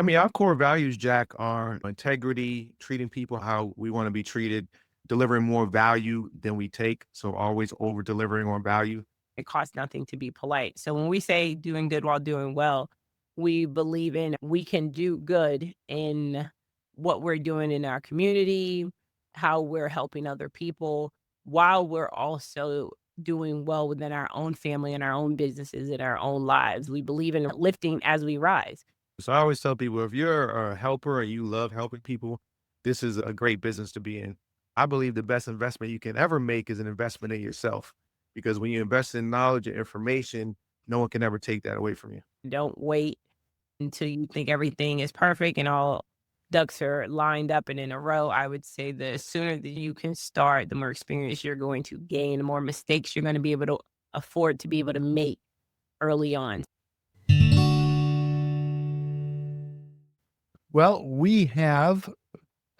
I mean, our core values, Jack, are integrity, treating people how we want to be treated, delivering more value than we take. So always over delivering on value. It costs nothing to be polite. So when we say doing good while doing well, we believe in we can do good in what we're doing in our community, how we're helping other people, while we're also doing well within our own family and our own businesses and our own lives. We believe in lifting as we rise. So I always tell people if you're a helper and you love helping people, this is a great business to be in. I believe the best investment you can ever make is an investment in yourself because when you invest in knowledge and information, no one can ever take that away from you. Don't wait until you think everything is perfect and all ducks are lined up and in a row. I would say the sooner that you can start, the more experience you're going to gain, the more mistakes you're going to be able to afford to be able to make early on. Well, we have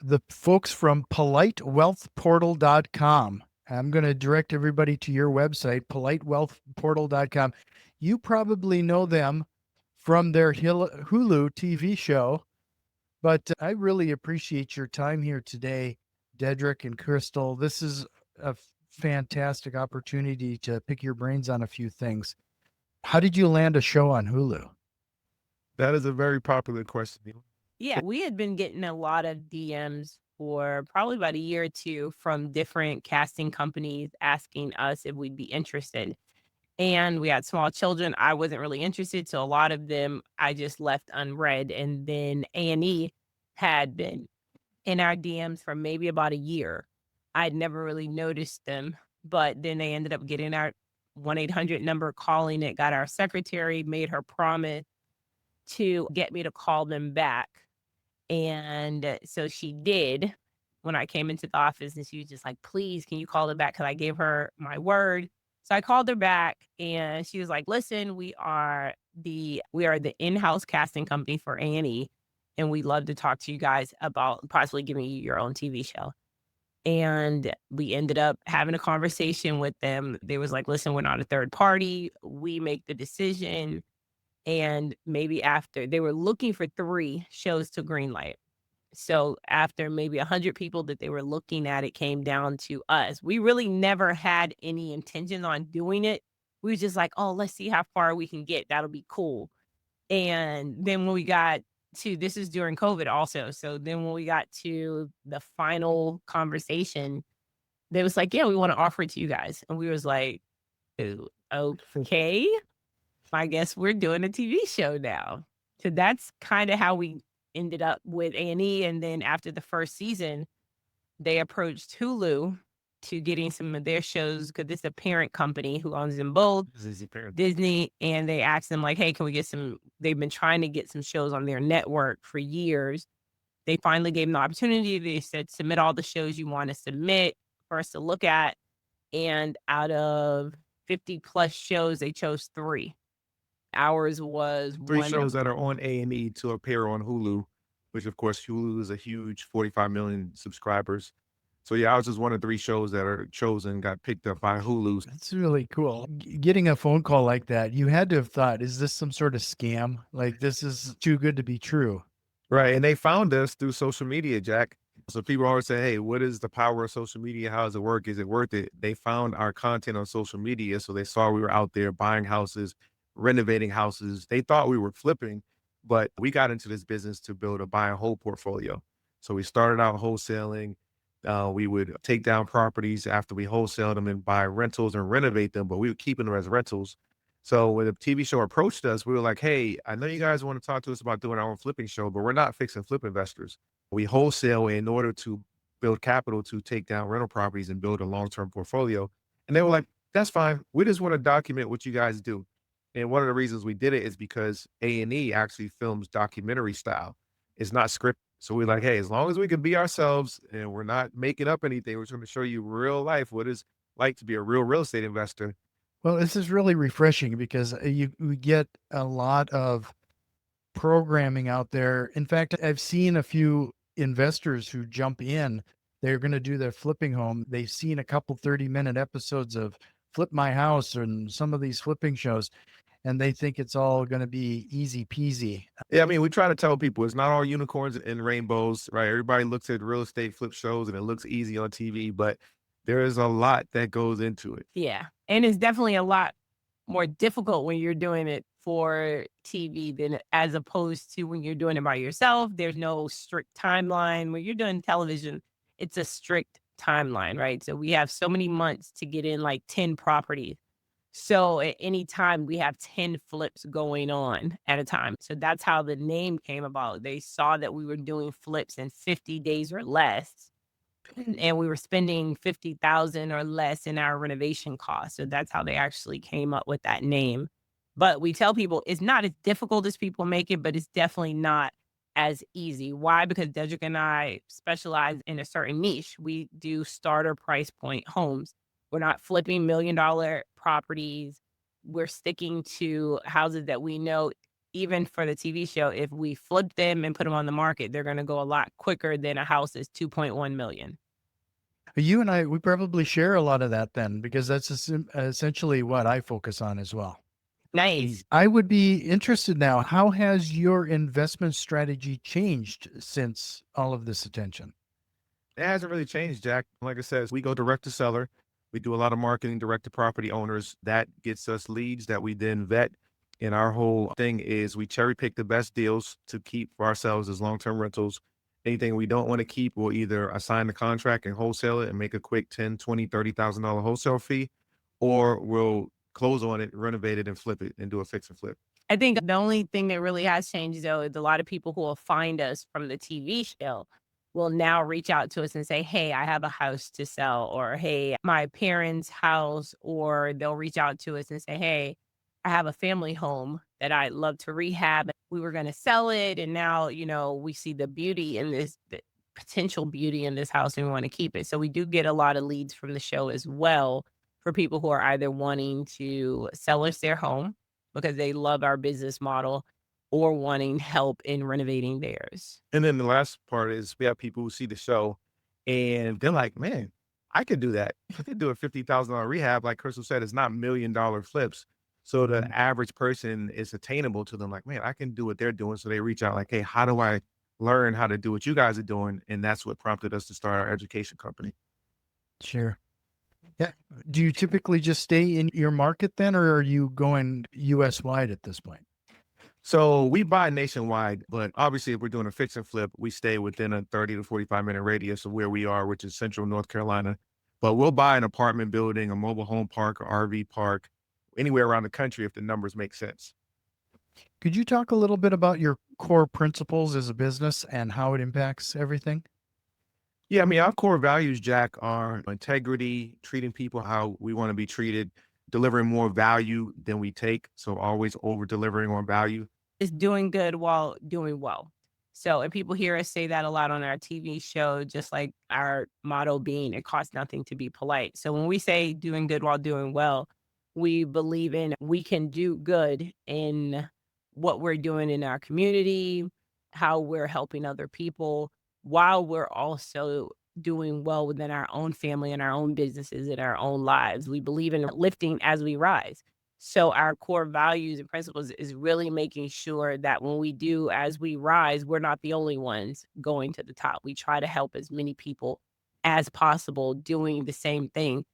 the folks from politewealthportal.com. I'm going to direct everybody to your website, politewealthportal.com. You probably know them from their Hulu TV show, but I really appreciate your time here today, Dedric and Krystal. This is a fantastic opportunity to pick your brains on a few things. How did you land a show on Hulu? That is a very popular question. Yeah, we had been getting a lot of DMs for probably about a year or two from different casting companies asking us if we'd be interested. And we had small children. I wasn't really interested, so a lot of them I just left unread. And then A&E had been in our DMs for maybe about a year. I'd never really noticed them, but then they ended up getting our 1-800 number, calling it, got our secretary, made her promise to get me to call them back. And so she did when I came into the office, and she was just like, "Please, can you call her back?" Because I gave her my word. So I called her back and she was like, "Listen, we are the in-house casting company for A&E, and we'd love to talk to you guys about possibly giving you your own TV show." And we ended up having a conversation with them. They was like, "Listen, we're not a third party. We make the decision." And maybe after they were looking for 3 shows to greenlight. So after maybe 100 people that they were looking at, it came down to us. We really never had any intention on doing it. We were just like, "Oh, let's see how far we can get. That'll be cool." And then when we got to this is during COVID also. So then when we got to the final conversation, they was like, "Yeah, we wanna offer it to you guys." And we was like, "Ooh, okay. I guess we're doing a TV show now." So that's kinda how we ended up with A&E, and then after the first season, they approached Hulu to getting some of their shows because it's a parent company who owns them both, This is your parent. Disney, and they asked them like, "Hey, can we get some" they've been trying to get some shows on their network for years. They finally gave them the opportunity. They said, "Submit all the shows you wanna submit for us to look at," and out of 50 plus shows, they chose 3. Ours was 3 one shows of that are on A&E to appear on Hulu, which of course Hulu is a huge 45 million subscribers. So yeah, ours is one of 3 shows that are chosen, got picked up by Hulu. That's really cool. Getting a phone call like that, you had to have thought, is this some sort of scam? Like, this is too good to be true. Right, and they found us through social media, Jack. So people always say, "Hey, what is the power of social media? How does it work? Is it worth it?" They found our content on social media, so they saw we were out there buying houses, renovating houses. They thought we were flipping, but we got into this business to build a buy and hold portfolio. So we started out wholesaling. We would take down properties after we wholesale them and buy rentals and renovate them, but we were keeping them as rentals. So when the TV show approached us, we were like, "Hey, I know you guys want to talk to us about doing our own flipping show, but we're not fixing flip investors. We wholesale in order to build capital to take down rental properties and build a long-term portfolio." And they were like, "That's fine. We just want to document what you guys do." And one of the reasons we did it is because A&E actually films documentary style. It's not scripted. So we're like, "Hey, as long as we can be ourselves and we're not making up anything, we're just going to show you real life what it's like to be a real estate investor." Well, this is really refreshing because we get a lot of programming out there. In fact, I've seen a few investors who jump in. They're going to do their flipping home. They've seen a couple 30-minute episodes of Flip My House and some of these flipping shows. and they think it's all going to be easy peasy. Yeah, I mean, we try to tell people it's not all unicorns and rainbows, right? Everybody looks at real estate flip shows and it looks easy on TV, but there is a lot that goes into it. Yeah. And it's definitely a lot more difficult when you're doing it for TV than as opposed to when you're doing it by yourself. There's no strict timeline. When you're doing television, it's a strict timeline, right? So we have so many months to get in like 10 properties. So at any time we have 10 flips going on at a time. So that's how the name came about. They saw that we were doing flips in 50 days or less and we were spending 50,000 or less in our renovation costs. So that's how they actually came up with that name. But we tell people it's not as difficult as people make it, but it's definitely not as easy. Why? Because Dedric and I specialize in a certain niche. We do starter price point homes. We're not flipping $1 million properties. We're sticking to houses that we know, even for the TV show, if we flip them and put them on the market, they're going to go a lot quicker than a house that's 2.1 million. You and I, we probably share a lot of that then, because that's essentially what I focus on as well. Nice. I would be interested now, how has your investment strategy changed since all of this attention? It hasn't really changed, Jack. Like I said, we go direct to seller. We do a lot of marketing direct to property owners. That gets us leads that we then vet. And our whole thing is we cherry pick the best deals to keep for ourselves as long-term rentals. Anything we don't want to keep, we'll either assign the contract and wholesale it and make a quick 10, 20, $30,000 wholesale fee, or we'll close on it, renovate it, and flip it and do a fix and flip. I think the only thing that really has changed, though, is a lot of people who will find us from the TV show will now reach out to us and say, hey, I have a house to sell, or hey, my parents' house, or they'll reach out to us and say, hey, I have a family home that I'd love to rehab. We were going to sell it. And now, we see the beauty in this, the potential beauty in this house, and we want to keep it. So we do get a lot of leads from the show as well for people who are either wanting to sell us their home because they love our business model or wanting help in renovating theirs. And then the last part is we have people who see the show and they're like, man, I could do that. I could do a $50,000 rehab. Like Crystal said, it's not $1 million flips. So the average person is attainable to them. Like, man, I can do what they're doing. So they reach out like, hey, how do I learn how to do what you guys are doing? And that's what prompted us to start our education company. Sure. Yeah. Do you typically just stay in your market then, or are you going US wide at this point? So we buy nationwide, but obviously if we're doing a fix and flip, we stay within a 30 to 45-minute radius of where we are, which is central North Carolina. But we'll buy an apartment building, a mobile home park, or RV park, anywhere around the country if the numbers make sense. Could you talk a little bit about your core principles as a business and how it impacts everything? Yeah, I mean, our core values, Jack, are integrity, treating people how we want to be treated, delivering more value than we take. So always over delivering on value. It's doing good while doing well. So, and people hear us say that a lot on our TV show, just like our motto being, it costs nothing to be polite. So when we say doing good while doing well, we believe in we can do good in what we're doing in our community, how we're helping other people, while we're also doing well within our own family and our own businesses and our own lives. We believe in lifting as we rise. So our core values and principles is really making sure that when we do as we rise, we're not the only ones going to the top. We try to help as many people as possible doing the same thing.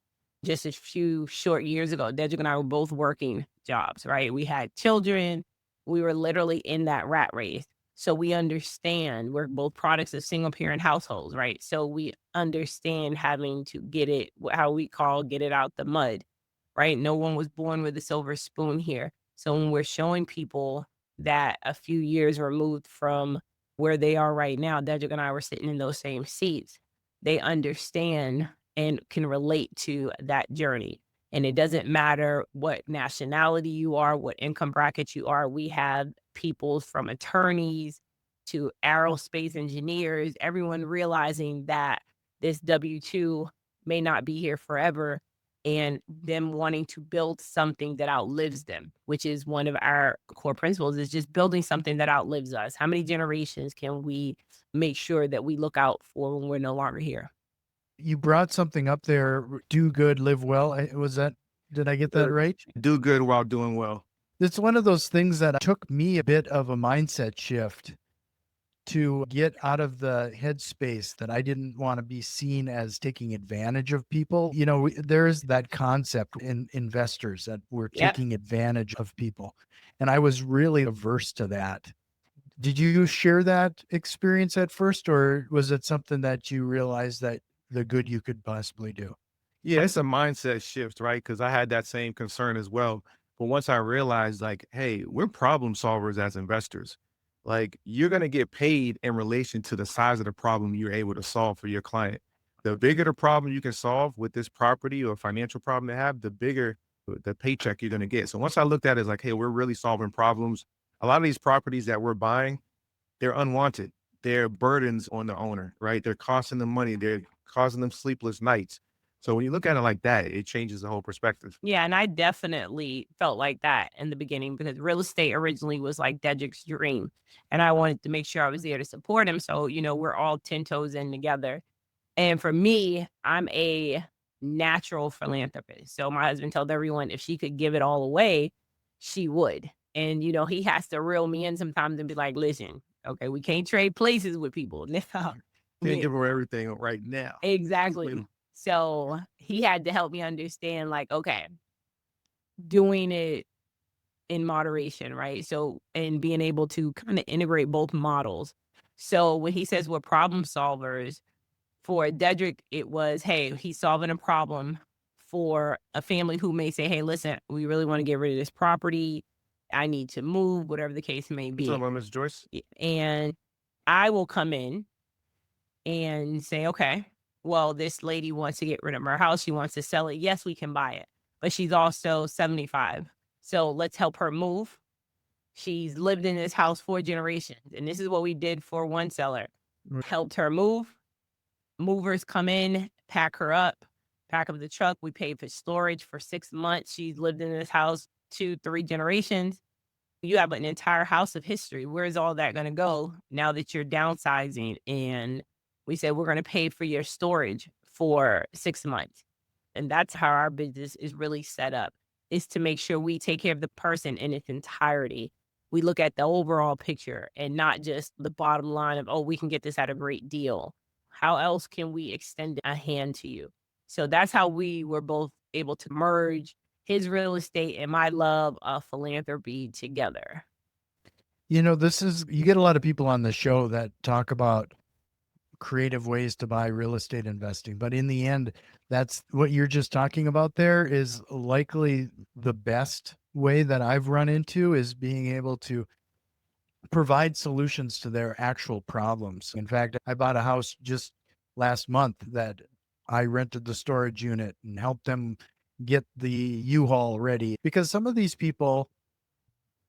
Just a few short years ago, Dedric and I were both working jobs, right? We had children. We were literally in that rat race. So we understand we're both products of single parent households, right? So we understand having to get it, how we call get it out the mud, right? No one was born with a silver spoon here. So when we're showing people that a few years removed from where they are right now, Dedric and I were sitting in those same seats, they understand and can relate to that journey. And it doesn't matter what nationality you are, what income bracket you are. We have people from attorneys to aerospace engineers, everyone realizing that this W-2 may not be here forever and them wanting to build something that outlives them, which is one of our core principles, is just building something that outlives us. How many generations can we make sure that we look out for when we're no longer here? You brought something up there, do good, live well. Did I get that right? Do good while doing well. It's one of those things that took me a bit of a mindset shift to get out of the headspace that I didn't want to be seen as taking advantage of people. There's that concept in investors that we're Yep. taking advantage of people. And I was really averse to that. Did you share that experience at first, or was it something that you realized that the good you could possibly do? Yeah, it's a mindset shift, right? Because I had that same concern as well. But once I realized, like, hey, we're problem solvers as investors. Like, you're going to get paid in relation to the size of the problem you're able to solve for your client. The bigger the problem you can solve with this property or financial problem they have, the bigger the paycheck you're going to get. So once I looked at it as like, hey, we're really solving problems. A lot of these properties that we're buying, they're unwanted. They're burdens on the owner, right? They're costing them money. They're causing them sleepless nights. So when you look at it like that, it changes the whole perspective. Yeah, and I definitely felt like that in the beginning because real estate originally was like Dedric's dream. And I wanted to make sure I was there to support him. So, we're all 10 toes in together. And for me, I'm a natural philanthropist. So my husband told everyone if she could give it all away, she would. And, he has to reel me in sometimes and be like, listen, okay, we can't trade places with people. Can't give away everything right now. Exactly. So he had to help me understand, like, okay, doing it in moderation, right? So, and being able to kind of integrate both models. So when he says we're problem solvers, for Dedric, it was, hey, he's solving a problem for a family who may say, hey, listen, we really want to get rid of this property. I need to move, whatever the case may What's up, be. Miss Joyce? And I will come in and say, okay, well, this lady wants to get rid of her house. She wants to sell it. Yes, we can buy it. But she's also 75. So let's help her move. She's lived in this house 4 generations. And this is what we did for one seller. Right. Helped her move. Movers come in, pack her up, pack up the truck. We paid for storage for 6 months. She's lived in this house 2, 3 generations. You have an entire house of history. Where's all that going to go now that you're downsizing? And we said, we're going to pay for your storage for 6 months. And that's how our business is really set up, is to make sure we take care of the person in its entirety. We look at the overall picture and not just the bottom line of, oh, we can get this at a great deal. How else can we extend a hand to you? So that's how we were both able to merge his real estate and my love of philanthropy together. You get a lot of people on the show that talk about creative ways to buy real estate investing, but in the end, that's what you're just talking about there is likely the best way that I've run into, is being able to provide solutions to their actual problems. In fact, I bought a house just last month that I rented the storage unit and helped them get the U-Haul ready, because some of these people,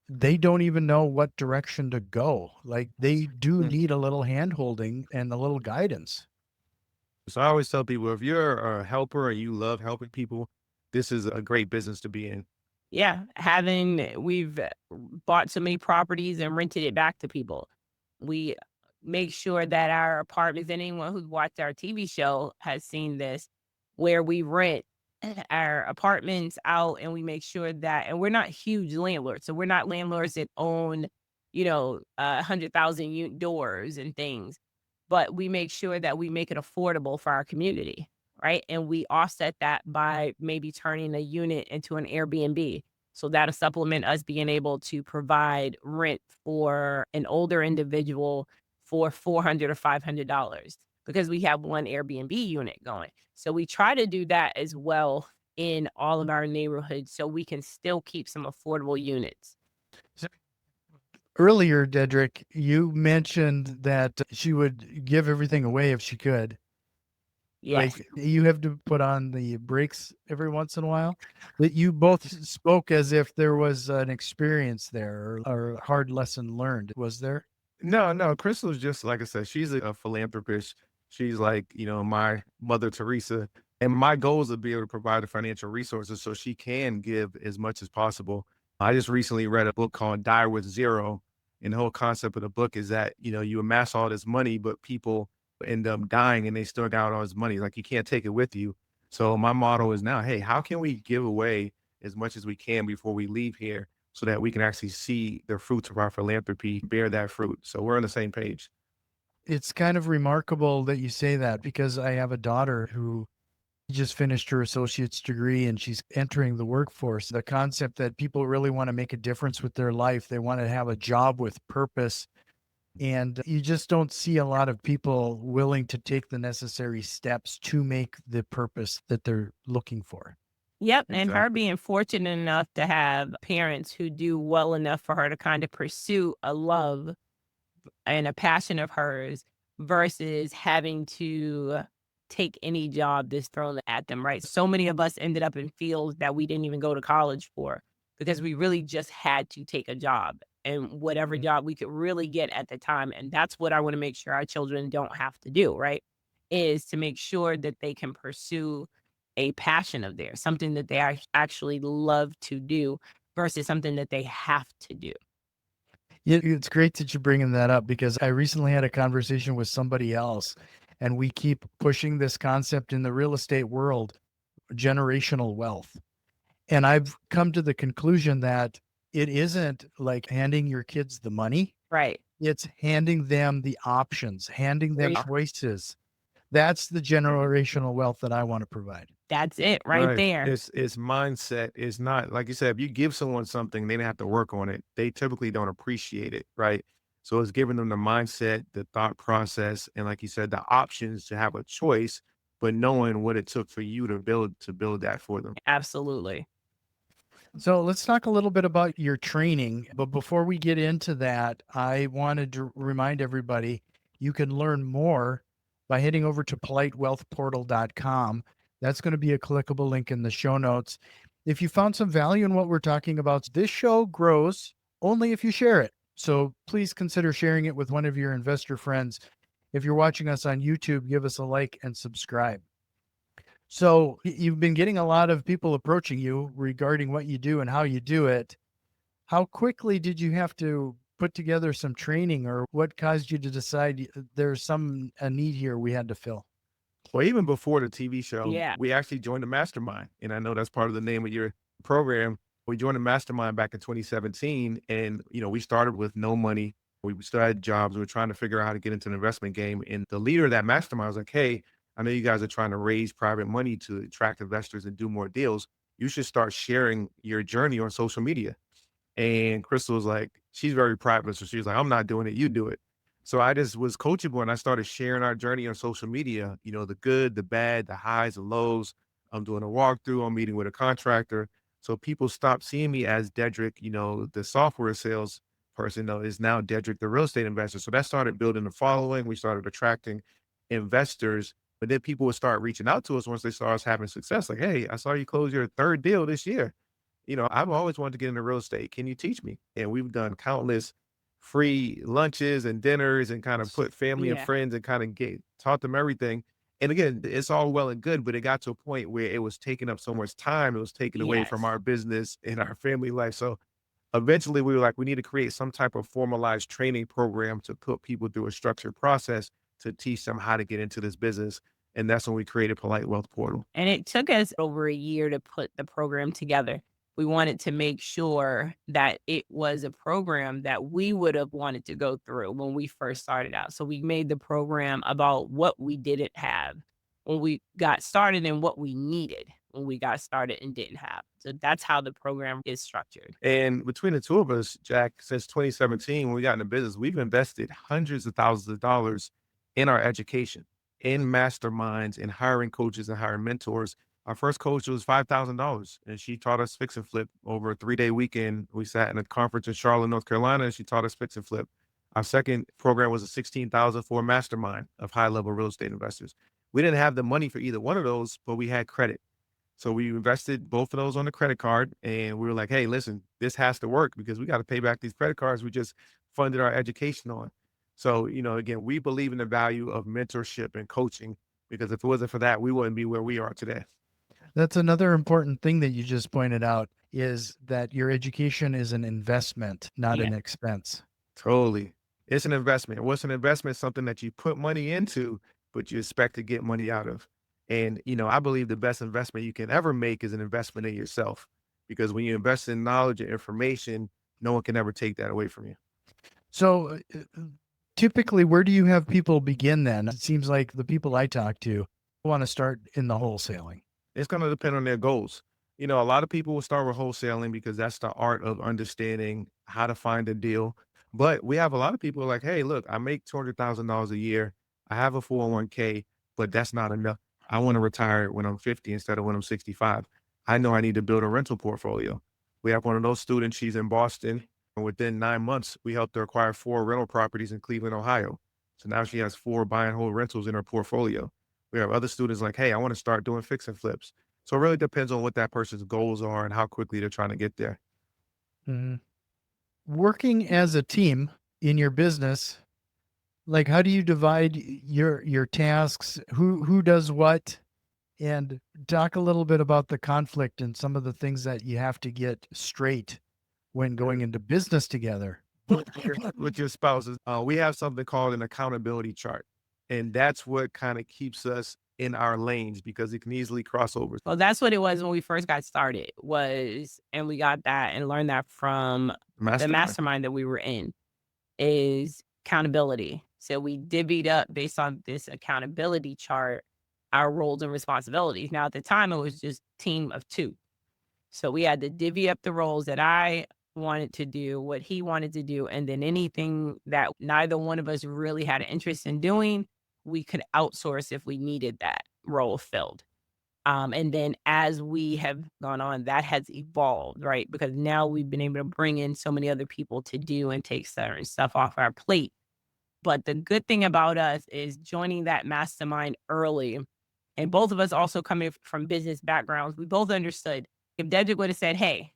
they don't even know what direction to go. Like, they do need a little hand holding and a little guidance. So I always tell people, if you're a helper and you love helping people, this is a great business to be in. Yeah, we've bought so many properties and rented it back to people. We make sure that our apartments, and anyone who's watched our TV show has seen this, where we rent our apartments out and we make sure that, and we're not huge landlords. So we're not landlords that own, 100,000 doors and things, but we make sure that we make it affordable for our community. Right. And we offset that by maybe turning a unit into an Airbnb. So that'll supplement us being able to provide rent for an older individual for $400 or $500 because we have one Airbnb unit going. So we try to do that as well in all of our neighborhoods so we can still keep some affordable units. Earlier, Dedric, you mentioned that she would give everything away if she could. Yes. Like, you have to put on the brakes every once in a while. That you both spoke as if there was an experience there, or a hard lesson learned. Was there? No, no, Crystal's just like I said, she's a philanthropist. She's like, my Mother Teresa. And my goal is to be able to provide the financial resources so she can give as much as possible. I just recently read a book called Die with Zero. And the whole concept of the book is that, you amass all this money, but people end up dying and they still got all this money. Like, you can't take it with you. So my motto is now, hey, how can we give away as much as we can before we leave here so that we can actually see the fruits of our philanthropy bear that fruit. So we're on the same page. It's kind of remarkable that you say that, because I have a daughter who just finished her associate's degree and she's entering the workforce. The concept that people really want to make a difference with their life, they want to have a job with purpose. And you just don't see a lot of people willing to take the necessary steps to make the purpose that they're looking for. Yep, and her Exactly. being fortunate enough to have parents who do well enough for her to kind of pursue a love and a passion of hers versus having to take any job that's thrown at them, right? So many of us ended up in fields that we didn't even go to college for because we really just had to take a job and whatever job we could really get at the time. And that's what I want to make sure our children don't have to do, right? Is to make sure that they can pursue a passion of theirs, something that they actually love to do versus something that they have to do. It's great that you're bringing that up, because I recently had a conversation with somebody else, and we keep pushing this concept in the real estate world, generational wealth. And I've come to the conclusion that it isn't like handing your kids the money, Right. it's handing them the options, handing them choices. That's the generational wealth that I want to provide. That's it right Right. there. It's mindset. It's not like you said, if you give someone something, they didn't have to work on it. They typically don't appreciate it. Right. So it's giving them the mindset, the thought process, and like you said, the options to have a choice, but knowing what it took for you to build that for them. Absolutely. So let's talk a little bit about your training. But before we get into that, I wanted to remind everybody you can learn more by heading over to politewealthportal.com. That's going to be a clickable link in the show notes. If you found some value in what we're talking about, this show grows only if you share it. So please consider sharing it with one of your investor friends. If you're watching us on YouTube, give us a like and subscribe. So you've been getting a lot of people approaching you regarding what you do and how you do it. How quickly did you have to put together some training, or what caused you to decide there's a need here we had to fill? Well, even before the TV show, Yeah. we actually joined a mastermind. And I know that's part of the name of your program. We joined a mastermind back in 2017. And, we started with no money. We still had jobs. We were trying to figure out how to get into the investment game. And the leader of that mastermind was like, hey, I know you guys are trying to raise private money to attract investors and do more deals. You should start sharing your journey on social media. And Crystal was like, she's very private. So she's like, I'm not doing it. You do it. So I just was coachable and I started sharing our journey on social media, the good, the bad, the highs, the lows. I'm doing a walkthrough. I'm meeting with a contractor. So people stopped seeing me as Dedric, the software sales person, though, is now Dedric, the real estate investor. So that started building the following. We started attracting investors, but then people would start reaching out to us once they saw us having success. Like, hey, I saw you close your third deal this year. I've always wanted to get into real estate. Can you teach me? And we've done countless free lunches and dinners and kind of put family and Yeah. friends and kind of taught them everything. And again, it's all well and good, but it got to a point where it was taking up so much time. It was taken away from Yes. our business and our family life. So eventually we were like, we need to create some type of formalized training program to put people through a structured process to teach them how to get into this business. And that's when we created Polite Wealth Portal. And it took us over a year to put the program together. We wanted to make sure that it was a program that we would have wanted to go through when we first started out. So we made the program about what we didn't have when we got started and what we needed when we got started and didn't have. So that's how the program is structured. And between the two of us, Jack, since 2017, when we got into business, we've invested hundreds of thousands of dollars in our education, in masterminds, in hiring coaches and hiring mentors. Our first coach was $5,000 and she taught us fix and flip over a 3-day weekend. We sat in a conference in Charlotte, North Carolina, and she taught us fix and flip. Our second program was a 16,000 for a mastermind of high level real estate investors. We didn't have the money for either one of those, but we had credit. So we invested both of those on the credit card and we were like, hey, listen, this has to work because we got to pay back these credit cards we just funded our education on. So, again, we believe in the value of mentorship and coaching because if it wasn't for that, we wouldn't be where we are today. That's another important thing that you just pointed out, is that your education is an investment, not Yeah. an expense. Totally. It's an investment. What's an investment? Something that you put money into, but you expect to get money out of. And, I believe the best investment you can ever make is an investment in yourself. because when you invest in knowledge and information, no one can ever take that away from you. So typically, where do you have people begin then? It seems like the people I talk to want to start in the wholesaling. It's going to depend on their goals. A lot of people will start with wholesaling because that's the art of understanding how to find a deal. But we have a lot of people like, hey, look, I make $200,000 a year. I have a 401k, but that's not enough. I want to retire when I'm 50 instead of when I'm 65. I know I need to build a rental portfolio. We have one of those students, she's in Boston. And within 9 months, we helped her acquire 4 rental properties in Cleveland, Ohio. So now she has 4 buy and hold rentals in her portfolio. We have other students like, hey, I want to start doing fix and flips. So it really depends on what that person's goals are and how quickly they're trying to get there. Mhm. Working as a team in your business, like how do you divide your tasks? Who does what? And talk a little bit about the conflict and some of the things that you have to get straight when going into business together. With your spouses, we have something called an accountability chart. And that's what kind of keeps us in our lanes because it can easily cross over. Well, that's what it was when we first got started and we got that and learned that from the mastermind that we were in, is accountability. So we divvied up based on this accountability chart, our roles and responsibilities. Now, at the time, it was just team of 2. So we had to divvy up the roles that I wanted to do, what he wanted to do, and then anything that neither one of us really had an interest in doing, we could outsource if we needed that role filled. And then as we have gone on, that has evolved, right? Because now we've been able to bring in so many other people to do and take certain stuff off our plate. But the good thing about us is joining that mastermind early. And both of us also coming from business backgrounds, we both understood if Dedric would have said, hey,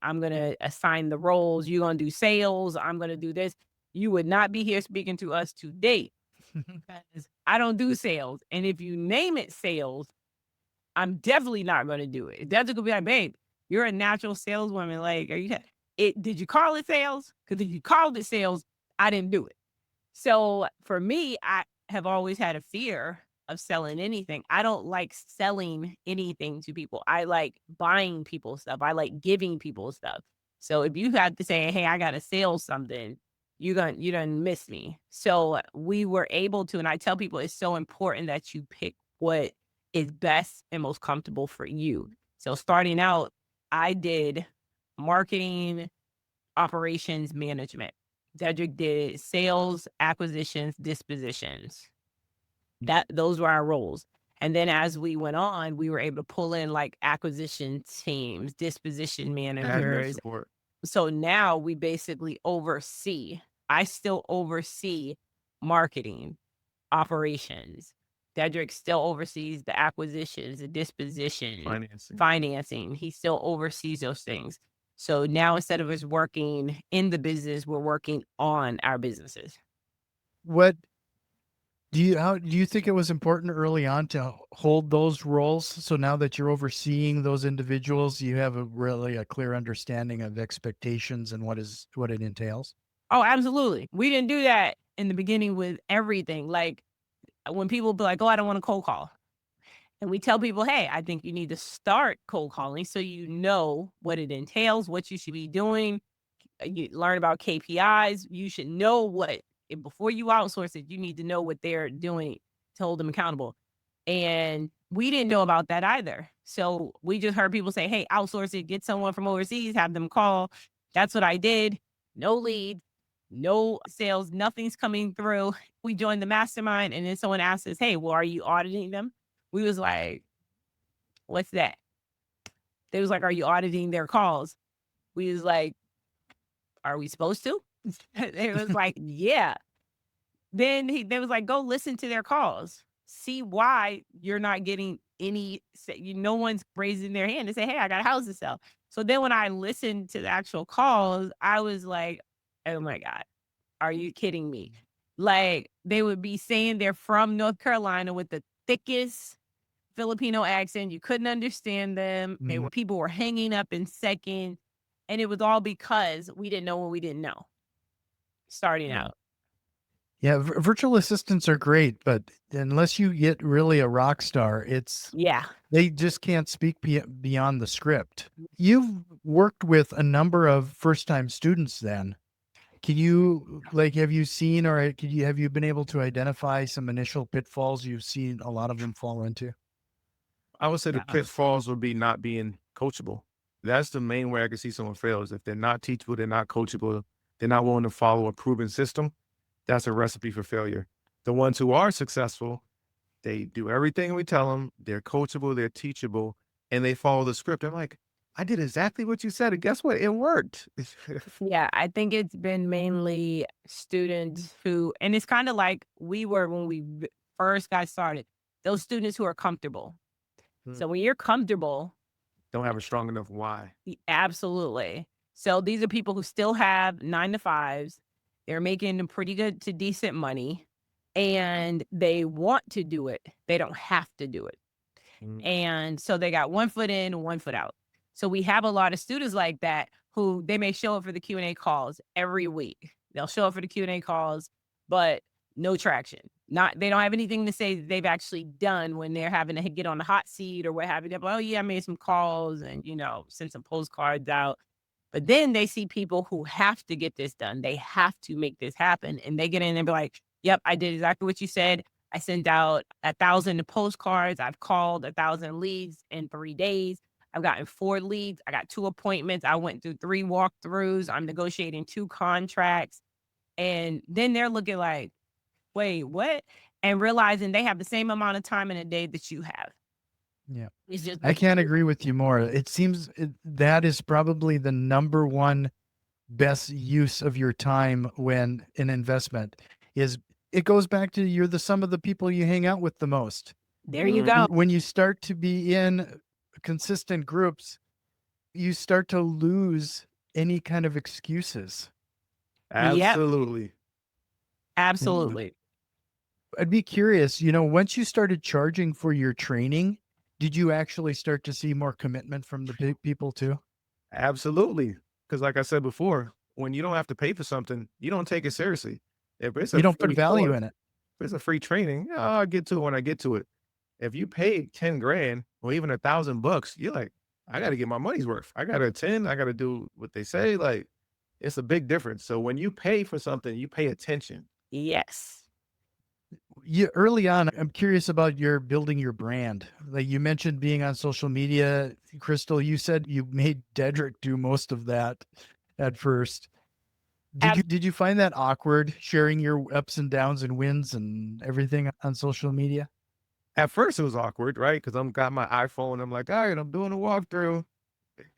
I'm going to assign the roles, you're going to do sales, I'm going to do this, you would not be here speaking to us today. Because I don't do sales. And if you name it sales, I'm definitely not going to do it. That's going to be like, babe, you're a natural saleswoman. Like, did you call it sales? Because if you called it sales, I didn't do it. So for me, I have always had a fear of selling anything. I don't like selling anything to people. I like buying people stuff. I like giving people stuff. So if you have to say, hey, I got to sell something, you done miss me. So we were able to, and I tell people it's so important that you pick what is best and most comfortable for you. So starting out, I did marketing, operations, management. Dedric did sales, acquisitions, dispositions. Those were our roles. And then as we went on, we were able to pull in like acquisition teams, disposition managers. Support. So now we basically I still oversee marketing, operations. Dedric still oversees the acquisitions, the disposition, financing. He still oversees those things. So now instead of us working in the business, we're working on our businesses. What how do you think it was important early on to hold those roles? So now that you're overseeing those individuals, you have a clear understanding of expectations and what it entails. Oh, absolutely. We didn't do that in the beginning with everything. Like when people be like, oh, I don't want to cold call. And we tell people, hey, I think you need to start cold calling so you know what it entails, what you should be doing. You learn about KPIs. You should know before you outsource it, you need to know what they're doing to hold them accountable. And we didn't know about that either. So we just heard people say, hey, outsource it, get someone from overseas, have them call. That's what I did. No lead, no sales, nothing's coming through. We joined the mastermind and then someone asked us, hey, well, are you auditing them? We was like, what's that? They was like, are you auditing their calls? We was like, are we supposed to? They was like, yeah. Then they was like, go listen to their calls. See why you're not getting no one's raising their hand and say, hey, I got a house to sell. So then when I listened to the actual calls, I was like, oh my God, are you kidding me? Like they would be saying they're from North Carolina with the thickest Filipino accent. You couldn't understand them. People were hanging up in seconds. And it was all because we didn't know what we didn't know starting out. Yeah, virtual assistants are great, but unless you get really a rock star, Yeah. they just can't speak beyond the script. You've worked with a number of first-time students then. Can you have you seen or have you been able to identify some initial pitfalls you've seen a lot of them fall into? I would say the Yeah. pitfalls would be not being coachable. That's the main way I can see someone fails. If they're not teachable, they're not coachable, they're not willing to follow a proven system, that's a recipe for failure. The ones who are successful, they do everything we tell them, they're coachable, they're teachable, and they follow the script. I'm like, I did exactly what you said, and guess what? It worked. Yeah, I think it's been mainly students who, and it's kind of like we were when we first got started, those students who are comfortable. Hmm. So when you're comfortable, Don't have a strong enough why. absolutely. So these are people who still have 9 to 5s. They're making pretty good to decent money and they want to do it. They don't have to do it. Mm. And so they got 1 foot in, 1 foot out. So we have a lot of students like that who they may show up for the Q&A calls every week. They'll show up for the Q&A calls, but no traction. They don't have anything to say that they've actually done when they're having to get on the hot seat or what have you. They're like, oh yeah, I made some calls and send some postcards out. But then they see people who have to get this done. They have to make this happen. And they get in and be like, yep, I did exactly what you said. I sent out 1,000 postcards. I've called 1,000 leads in 3 days. I've gotten 4 leads. I got 2 appointments. I went through 3 walkthroughs. I'm negotiating 2 contracts. And then they're looking like, wait, what? And realizing they have the same amount of time in a day that you have. Yeah. It's just I can't agree with you more. It seems that is probably the number one best use of your time when an investment is. It goes back to you're the sum of the people you hang out with the most. there you go. When you start to be in consistent groups, you start to lose any kind of excuses. Yep. Absolutely. Absolutely. I'd be curious, once you started charging for your training, did you actually start to see more commitment from the people too? Absolutely. Because like I said before, when you don't have to pay for something, you don't take it seriously. If it's You a don't put free value course, in it. if it's a free training, yeah, I'll get to it when I get to it. If you paid 10 grand or even $1,000, you're like, I got to get my money's worth. I got to attend. I got to do what they say. Like, it's a big difference. So when you pay for something, you pay attention. Yes. Early on, I'm curious about your building your brand. Like you mentioned being on social media, Crystal, you said you made Dedric do most of that at first. Did you find that awkward sharing your ups and downs and wins and everything on social media? At first, it was awkward, right? Because I'm got my iPhone. I'm like, all right, I'm doing a walkthrough.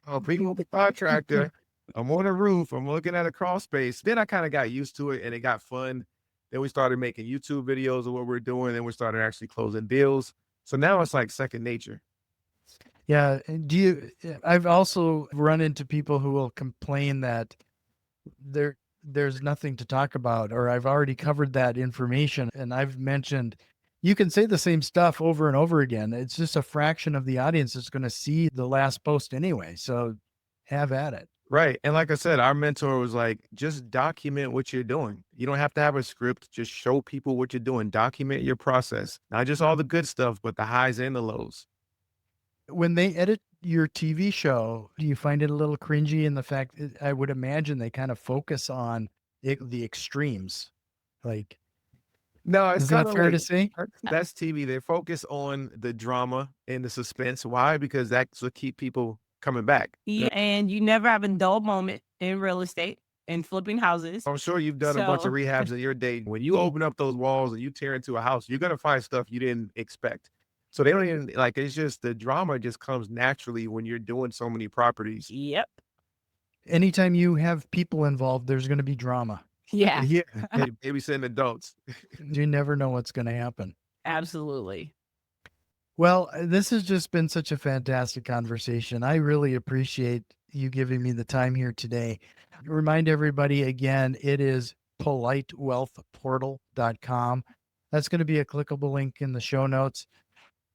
I'm bringing up the contractor. I'm on a roof. I'm looking at a crawl space. Then I kind of got used to it and it got fun. Then we started making YouTube videos of what we're doing. Then we started actually closing deals. So now it's like second nature. Yeah. And I've also run into people who will complain that there's nothing to talk about, or I've already covered that information. And I've mentioned you can say the same stuff over and over again. It's just a fraction of the audience that's going to see the last post anyway. So have at it. Right. And like I said, our mentor was like, just document what you're doing. You don't have to have a script. Just show people what you're doing. Document your process. Not just all the good stuff, but the highs and the lows. When they edit your TV show, do you find it a little cringy in the fact I would imagine they kind of focus on the extremes? Like, No, it's is that kind of fair to like say? that's TV. They focus on the drama and the suspense. Why? Because that's what keep people coming back. Yeah, and you never have a dull moment in real estate and flipping houses. I'm sure you've done a bunch of So rehabs in your day. When you open up those walls and you tear into a house, you're gonna find stuff you didn't expect. So they don't even like it's just the drama just comes naturally when you're doing so many properties. yep. Anytime you have people involved, there's going to be drama. Yeah, Yeah, babysitting adults. You never know what's going to happen. absolutely. Well, this has just been such a fantastic conversation. I really appreciate you giving me the time here today. Remind everybody again, it is politewealthportal.com. That's going to be a clickable link in the show notes.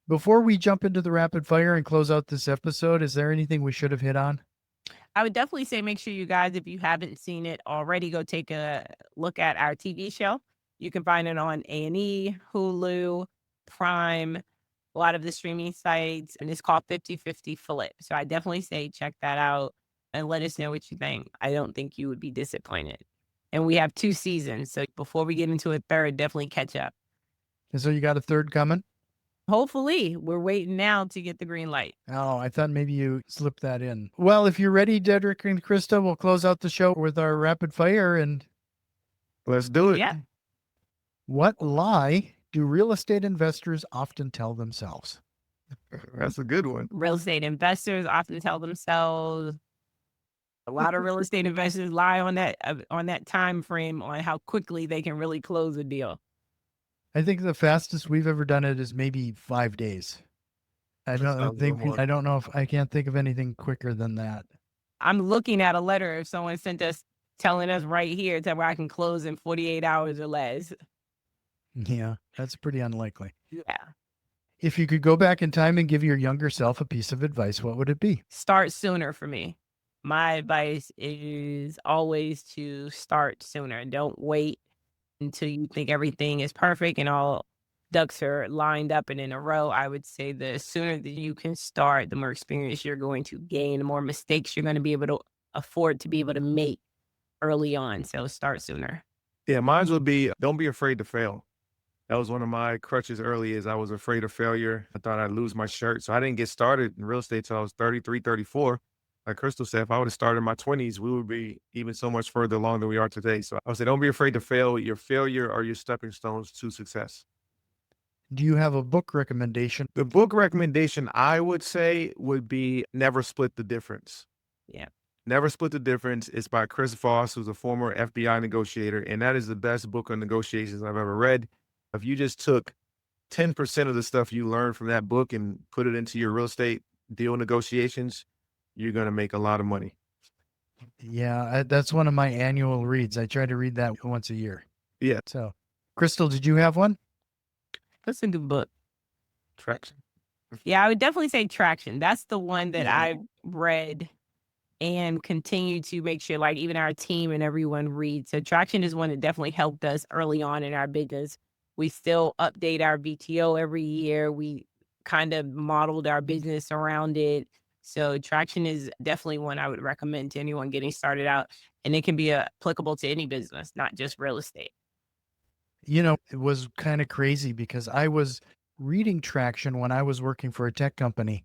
Before we jump into the rapid fire and close out this episode, is there anything we should have hit on? I would definitely say make sure you guys, if you haven't seen it already, go take a look at our TV show. You can find it on A&E, Hulu, Prime, a lot of the streaming sites, and it's called 50/50 Flip. So I definitely say check that out and let us know what you think. I don't think you would be disappointed. And we have 2 seasons, so before we get into a third, definitely catch up. And so you got a third coming? Hopefully, we're waiting now to get the green light. Oh, I thought maybe you slipped that in. Well, if you're ready, Dedric and Krista, we'll close out the show with our rapid fire. And Let's do it. Yeah. what lie do real estate investors often tell themselves? That's a good one. Real estate investors often tell themselves, a lot of real estate investors lie on that time frame on how quickly they can really close a deal. I think the fastest we've ever done it is maybe 5 days. I sounds a little more. don't know if I can't think of anything quicker than that. I'm looking at a letter if someone sent us telling us right here to where I can close in 48 hours or less. Yeah, that's pretty unlikely. Yeah. If you could go back in time and give your younger self a piece of advice, what would it be? Start sooner for me. My advice is always to start sooner. Don't wait until you think everything is perfect and all ducks are lined up and in a row. I would say the sooner that you can start, the more experience you're going to gain, the more mistakes you're going to be able to afford to be able to make early on. So start sooner. Yeah, mine would be don't be afraid to fail. That was one of my crutches early is I was afraid of failure. I thought I'd lose my shirt. So I didn't get started in real estate till I was 33, 34. Like Crystal said, if I would have started in my 20s, we would be even so much further along than we are today. So I would say don't be afraid to fail. Your failure are your stepping stones to success. Do you have a book recommendation? The book recommendation I would say would be Never Split the Difference. Yeah. Never Split the Difference. It's by Chris Voss, who's a former FBI negotiator. And that is the best book on negotiations I've ever read. If you just took 10% of the stuff you learned from that book and put it into your real estate deal negotiations, you're going to make a lot of money. Yeah, that's one of my annual reads. I try to read that once a year. Yeah. So, Crystal, did you have one? Listen to book. Traction. Yeah, I would definitely say Traction. That's the one that I read and continue to make sure like even our team and everyone reads. So Traction is one that definitely helped us early on in our business. We still update our BTO every year. We kind of modeled our business around it. So Traction is definitely one I would recommend to anyone getting started out. And it can be applicable to any business, not just real estate. You know, it was kind of crazy because I was reading Traction when I was working for a tech company.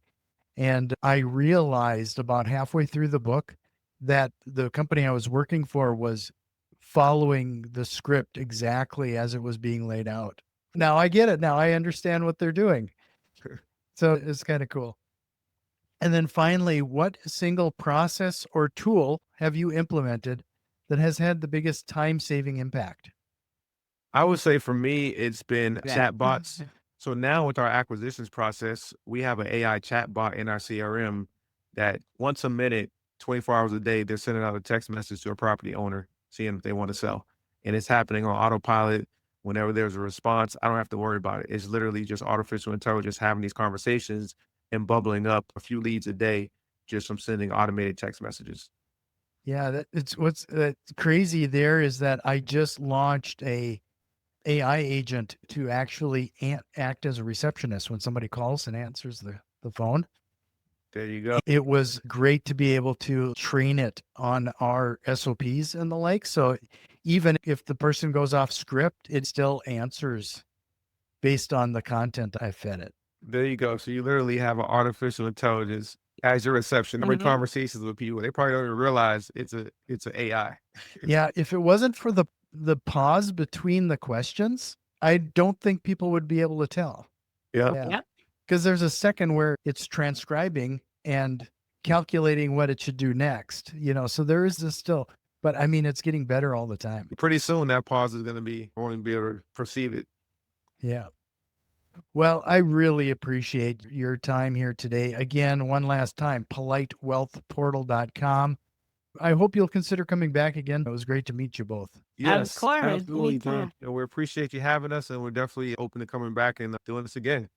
And I realized about halfway through the book that the company I was working for was following the script exactly as it was being laid out. Now I get it. Now I understand what they're doing. So it's kind of cool. And then finally, what single process or tool have you implemented that has had the biggest time-saving impact? I would say for me, it's been Yeah. chatbots. So now with our acquisitions process, we have an AI chatbot in our CRM that once a minute, 24 hours a day, they're sending out a text message to a property owner, seeing if they want to sell. And it's happening on autopilot. Whenever there's a response, I don't have to worry about it. It's literally just artificial intelligence having these conversations and bubbling up a few leads a day just from sending automated text messages. Yeah, what's crazy there is that I just launched a AI agent to actually act as a receptionist when somebody calls and answers the phone. There you go. It was great to be able to train it on our SOPs and the like. So even if the person goes off script, it still answers based on the content I fed it. There you go. So you literally have an artificial intelligence as your reception. Every conversations with people, they probably don't even realize it's an AI. Yeah, if it wasn't for the pause between the questions, I don't think people would be able to tell. Yeah. Because there's a second where it's transcribing and calculating what it should do next, so there is this still, but I mean, it's getting better all the time. Pretty soon that pause is going to be, I won't be able to perceive it. Yeah. Well, I really appreciate your time here today. Again, one last time, politewealthportal.com. I hope you'll consider coming back again. It was great to meet you both. Yes, Of course. absolutely. Me too. And we appreciate you having us, and we're definitely open to coming back and doing this again.